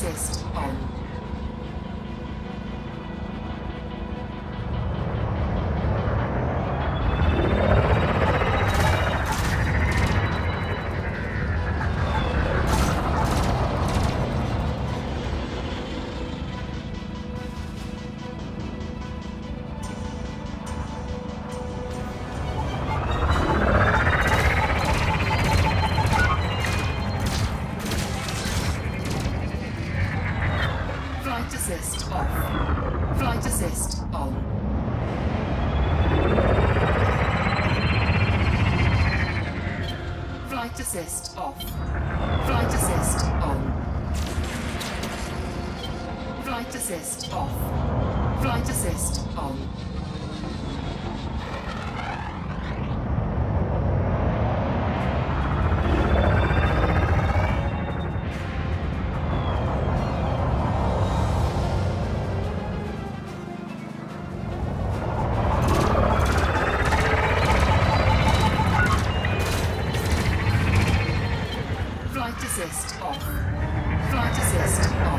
assist on. Flight assist off. Flight assist on. Flight assist off. Flight assist on. Flight assist off. Flight assist on. Flight assist off. Flight assist on.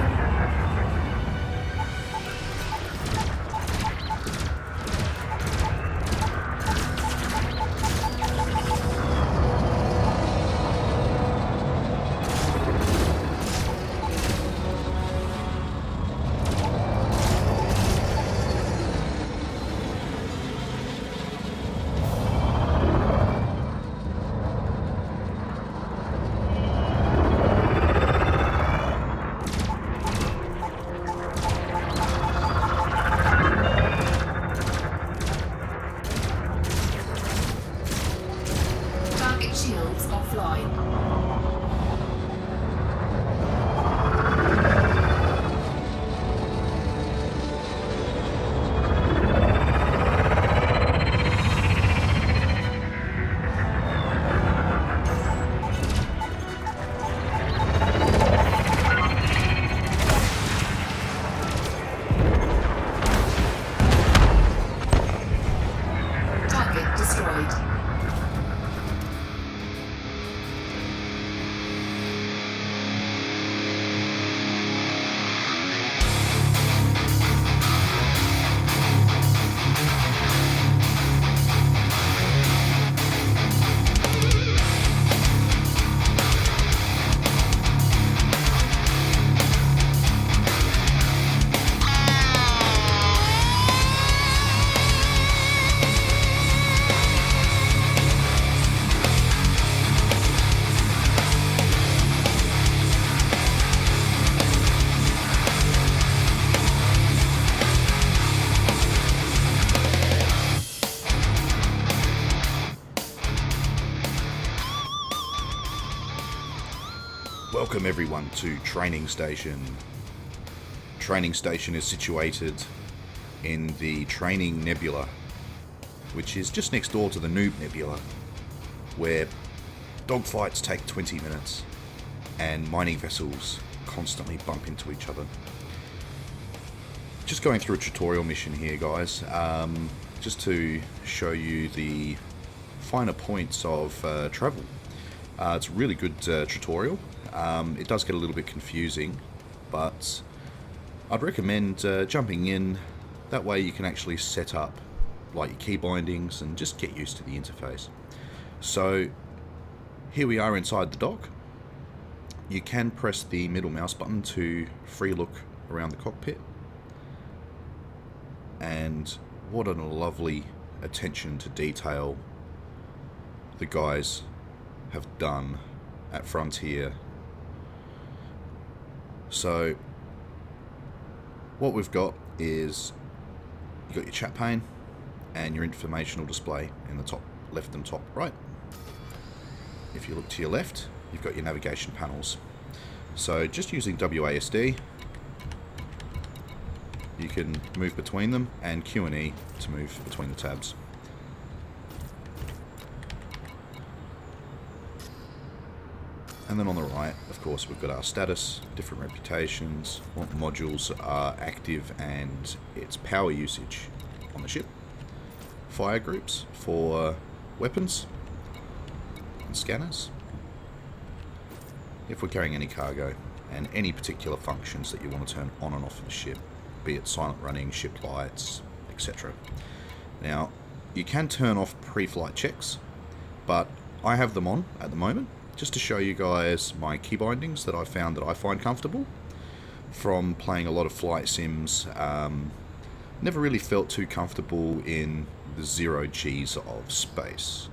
Target shields offline. Target destroyed. Welcome everyone to Training Station. Training Station is situated in the Training Nebula, which is just next door to the Noob Nebula, where dogfights take 20 minutes and mining vessels constantly bump into each other. Just going through a tutorial mission here, guys, just to show you the finer points of travel. It's a really good tutorial. It does get a little bit confusing, but I'd recommend jumping in. That way you can actually set up like your key bindings and just get used to the interface. So here we are inside the dock. You can press the middle mouse button to free look around the cockpit, and what a lovely attention to detail the guys have done at Frontier. So what we've got is you've got your chat pane and your informational display in the top left and top right. If you look to your left, you've got your navigation panels. So just using WASD, you can move between them, and Q and E to move between the tabs. And then on the right, of course, we've got our status, different reputations, what modules are active and its power usage on the ship, fire groups for weapons and scanners, if we're carrying any cargo, and any particular functions that you want to turn on and off of the ship, be it silent running, ship lights, etc. Now, you can turn off pre-flight checks, but I have them on at the moment, just to show you guys my key bindings that I found that I find comfortable from playing a lot of flight sims. Never really felt too comfortable in the 0 Gs of space.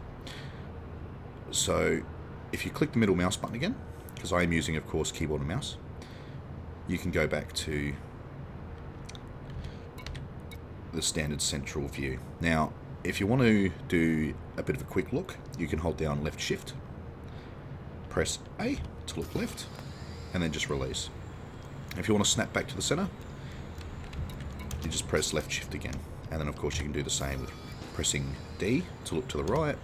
So if you click the middle mouse button again, because I am using, of course, keyboard and mouse, you can go back to the standard central view. Now, if you want to do a bit of a quick look, you can hold down left shift, press A to look left, and then just release. If you want to snap back to the center, you just press left shift again, and then of course you can do the same with pressing D to look to the right,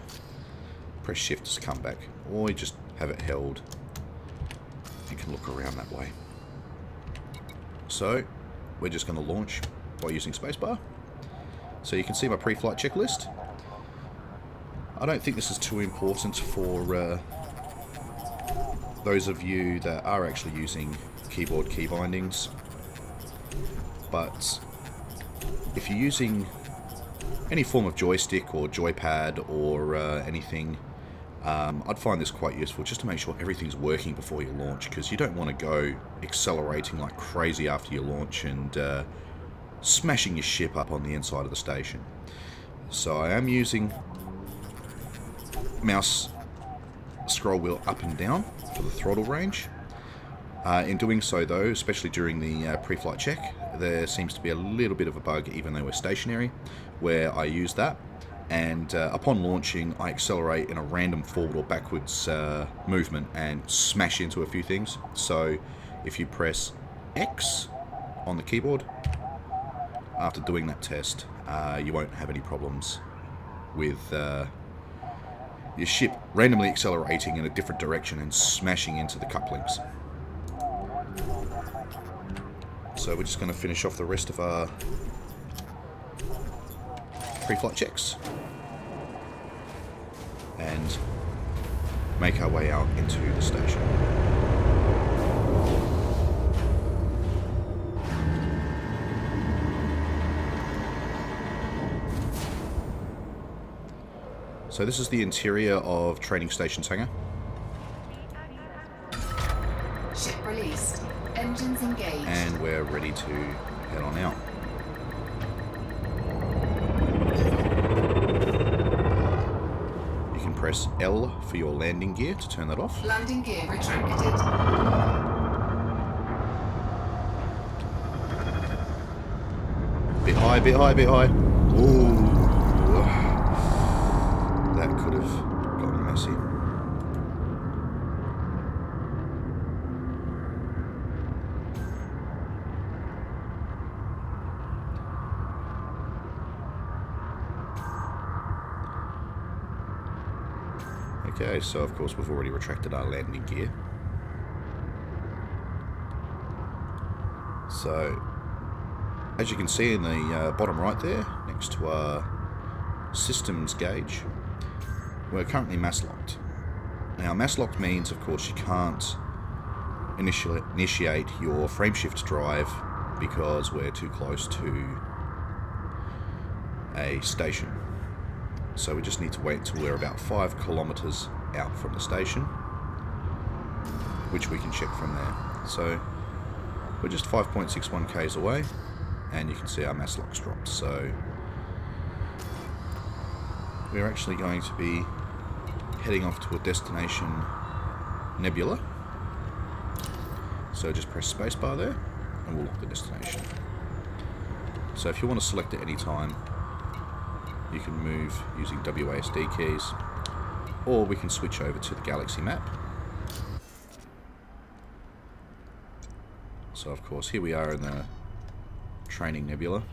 press shift to come back, or you just have it held and can look around that way. So we're just going to launch by using spacebar. So you can see my pre-flight checklist. I don't think this is too important for those of you that are actually using keyboard key bindings, but if you're using any form of joystick or joypad or anything, I'd find this quite useful just to make sure everything's working before you launch, because you don't want to go accelerating like crazy after you launch and smashing your ship up on the inside of the station. So I am using mouse scroll wheel up and down for the throttle range. In doing so though, especially during the pre-flight check, there seems to be a little bit of a bug, even though we're stationary, where I use that, and upon launching I accelerate in a random forward or backwards movement and smash into a few things. So if you press X on the keyboard after doing that test, you won't have any problems with your ship randomly accelerating in a different direction and smashing into the couplings. So we're just going to finish off the rest of our pre-flight checks and make our way out into the station. So this is the interior of Training Station's hangar. Ship released. Engines engaged. And we're ready to head on out. You can press L for your landing gear to turn that off. Landing gear retracted. Bit high, bit high, bit high. Ooh. That could have gotten messy. Okay, so of course we've already retracted our landing gear. So, as you can see in the bottom right there, next to our systems gauge, we're currently mass locked. Now, mass locked means, of course, you can't initiate your frameshift drive because we're too close to a station. So we just need to wait until we're about 5 kilometers out from the station, which we can check from there. So we're just 5.61 k's away, and you can see our mass lock's dropped. So we're actually going to be heading off to a destination nebula. So just press spacebar there, and we'll lock the destination. So if you want to select at any time, you can move using WASD keys, or we can switch over to the galaxy map. So of course here we are in the training nebula,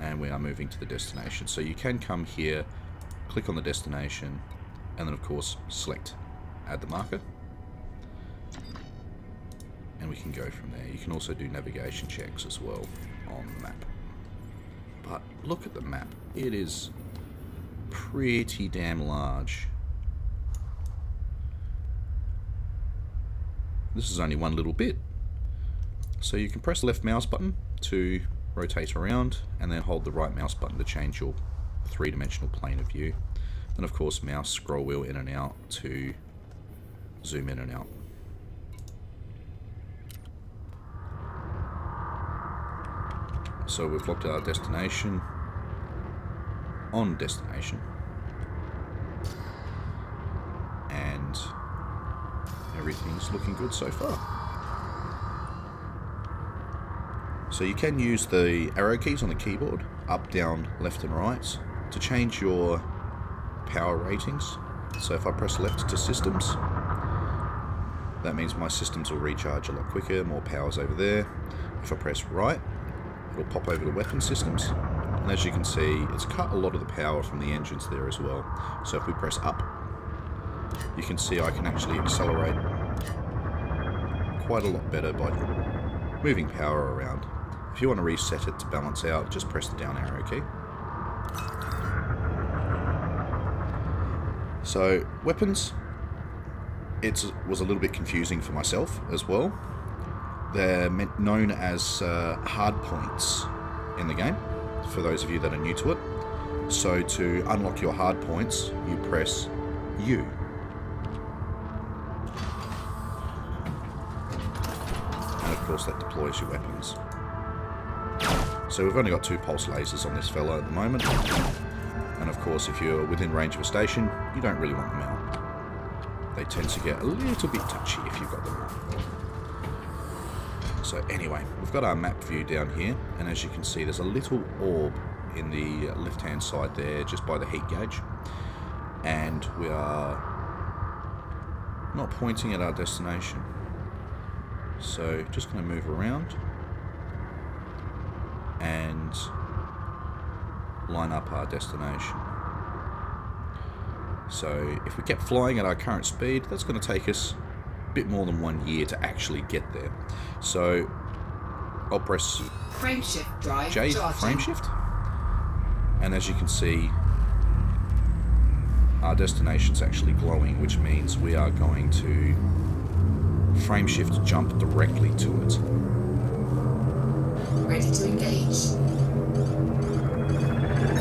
and we are moving to the destination. So you can come here, click on the destination, and then of course select add the marker, and we can go from there. You can also do navigation checks as well on the map. But look at the map. It is pretty damn large. this is only one little bit. So you can press the left mouse button to rotate around, and then hold the right mouse button to change your three-dimensional plane of view. And of course mouse scroll wheel in and out to zoom in and out. So we've locked our destination on destination, and everything's looking good so far. So you can use the arrow keys on the keyboard, up, down, left and right, to change your power ratings. So if I press left to systems, that means my systems will recharge a lot quicker, more power's over there. If I press right, it'll pop over to weapon systems. And as you can see, it's cut a lot of the power from the engines there as well. So if we press up, you can see I can actually accelerate quite a lot better by moving power around. If you want to reset it to balance out, just press the down arrow key. So, weapons, it was a little bit confusing for myself as well. They're known as hard points in the game, for those of you that are new to it. So to unlock your hard points, you press U. And of course that deploys your weapons. So we've only got 2 pulse lasers on this fella at the moment. And of course if you're within range of a station, you don't really want them out. They tend to get a little bit touchy if you've got them out. So anyway, we've got our map view down here, and as you can see there's a little orb in the left hand side there just by the heat gauge, and we are not pointing at our destination. So just going to move around and line up our destination. So if we kept flying at our current speed, that's going to take us a bit more than 1 year to actually get there. So I'll press Frameshift drive J, charging. frameshift, and as you can see our destination's actually glowing, which means we are going to frameshift jump directly to it. Ready to engage.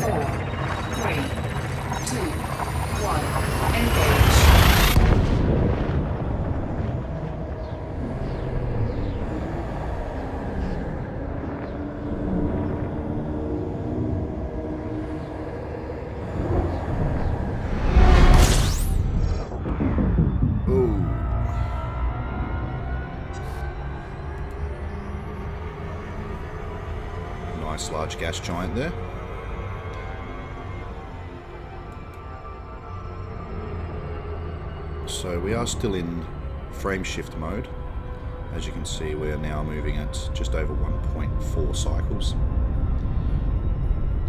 4, 3, 2, 1, engage. Nice large gas giant there. So we are still in frame shift mode. As you can see, we are now moving at just over 1.4 cycles.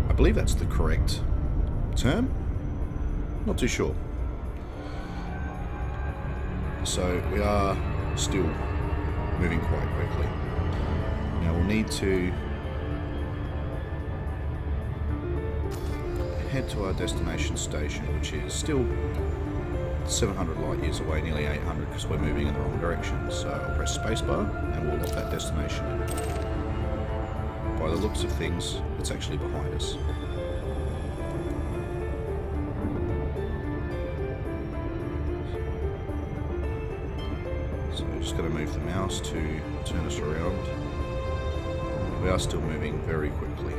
I believe that's the correct term. Not too sure. So we are still moving quite quickly. Now we'll need to head to our destination station, which is still 700 light years away, nearly 800, because we're moving in the wrong direction. So I'll press spacebar and we'll lock that destination in. By the looks of things, it's actually behind us. So I'm just going to move the mouse to turn us around. We are still moving very quickly.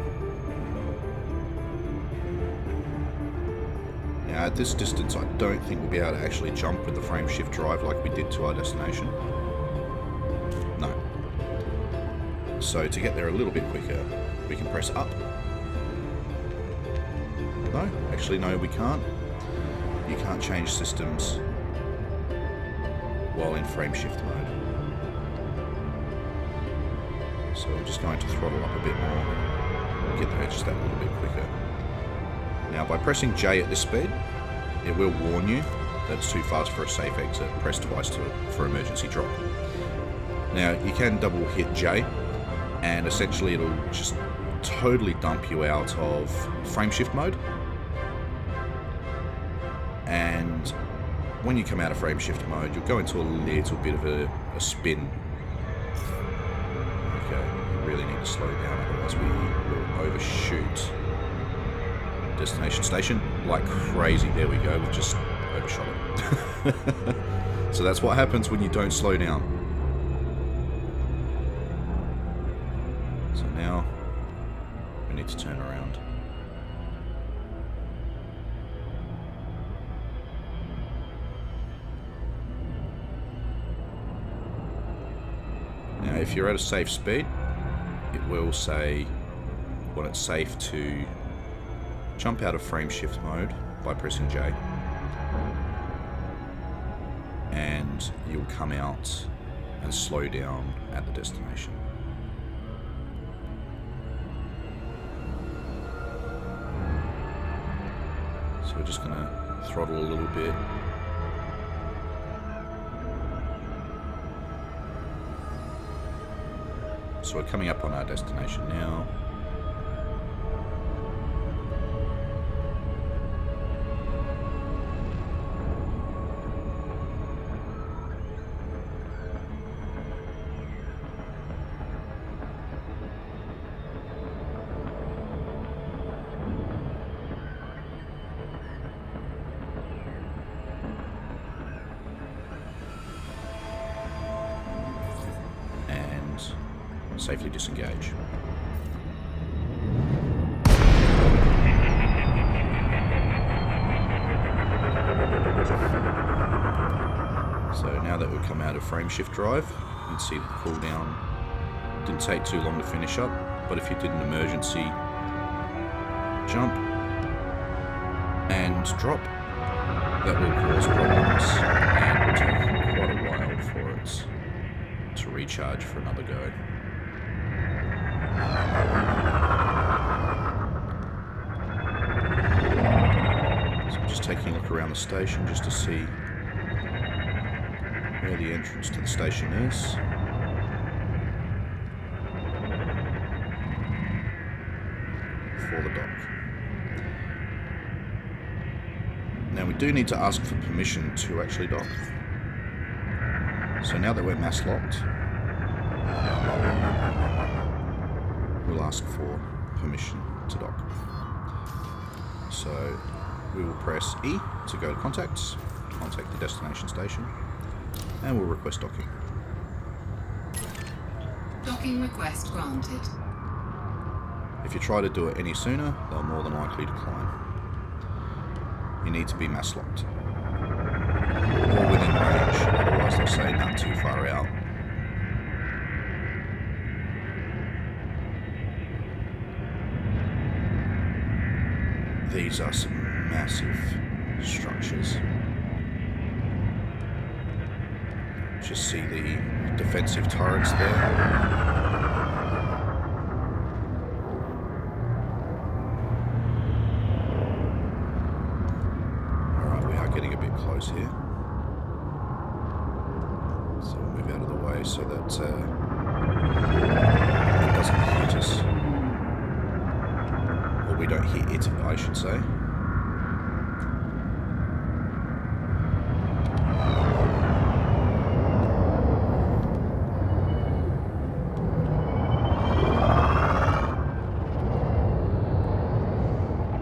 Now at this distance I don't think we'll be able to actually jump with the frame shift drive like we did to our destination. No. So to get there a little bit quicker, we can press up. No, actually no, we can't. You can't change systems while in frame shift mode. So we're just going to throttle up a bit more, get there just that little bit quicker. Now by pressing J at this speed, it will warn you that it's too fast for a safe exit. Press twice for emergency drop. Now you can double hit J and essentially it'll just totally dump you out of frame shift mode. And when you come out of frame shift mode, you'll go into a little bit of a a spin. Okay, we really need to slow down, otherwise we will overshoot destination station like crazy. There we go, we've just overshot it. So that's what happens when you don't slow down. So now we need to turn around. Now if you're at a safe speed, it will say when it's safe to jump out of frame shift mode by pressing J, and you'll come out and slow down at the destination. So we're just going to throttle a little bit. So we're coming up on our destination now. Safely disengage. So now that we've come out of frame shift drive, you can see the cooldown didn't take too long to finish up, but if you did an emergency jump and drop, that will cause problems and will take quite a while for it to recharge for another go. So I'm just taking a look around the station just to see where the entrance to the station is. For the dock. Now we do need to ask for permission to actually dock. So now that we're mass locked, we'll ask for permission to dock. So we will press E to go to contacts, contact the destination station, and we'll request docking. Docking request granted. If you try to do it any sooner, they'll more than likely decline. You need to be mass locked or within range, otherwise they'll say not too far out. These are some massive structures. Just see the defensive turrets there. Getting a bit close here, so we'll move out of the way so that it doesn't hit us, or we don't hit it, I should say.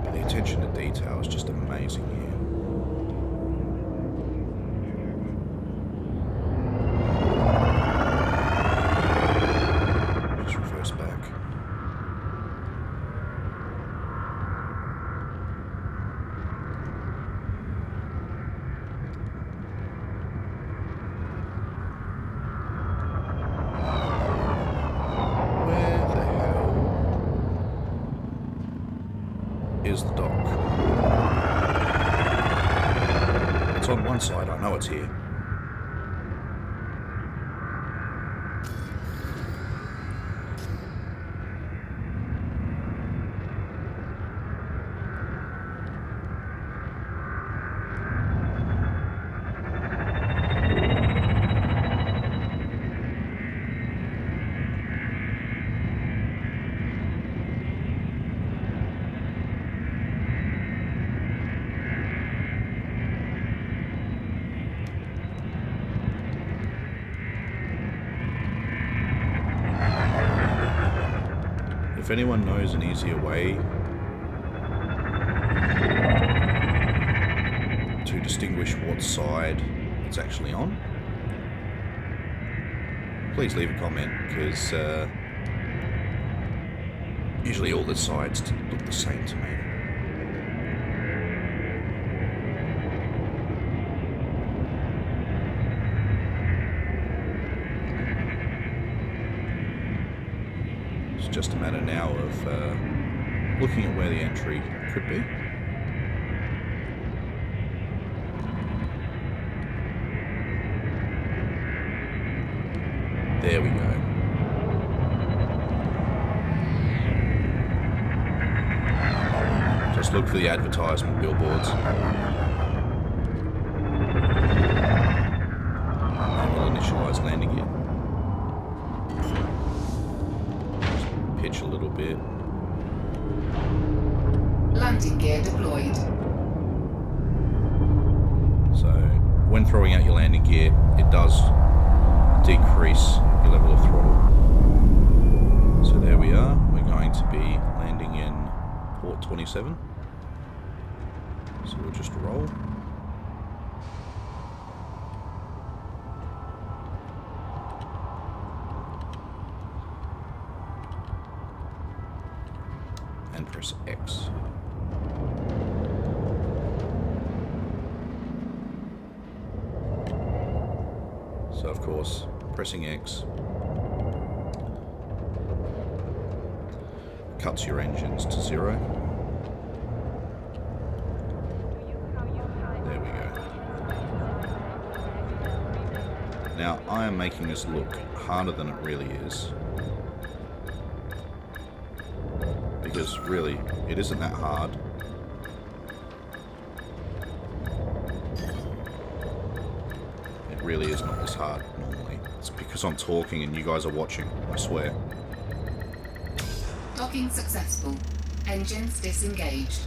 But the attention to detail is just amazing here. Is the dock. It's on one side, I know it's here. If anyone knows an easier way to distinguish what side it's actually on, please leave a comment, because usually all the sides look the same to me. It's just a matter now of looking at where the entry could be. There we go. Just look for the advertisement billboards. And we'll initialize landing gear. Just pitch a little bit. Landing gear deployed. So, when throwing out your landing gear, it does decrease your level of throttle. So there we are. We're going to be landing in port 27. So we'll just roll. And press X. So of course, pressing X cuts your engines to 0. There we go. Now, I am making this look harder than it really is, because really, it isn't that hard. It really is not this hard normally. It's because I'm talking and you guys are watching, I swear. Docking successful. Engines disengaged.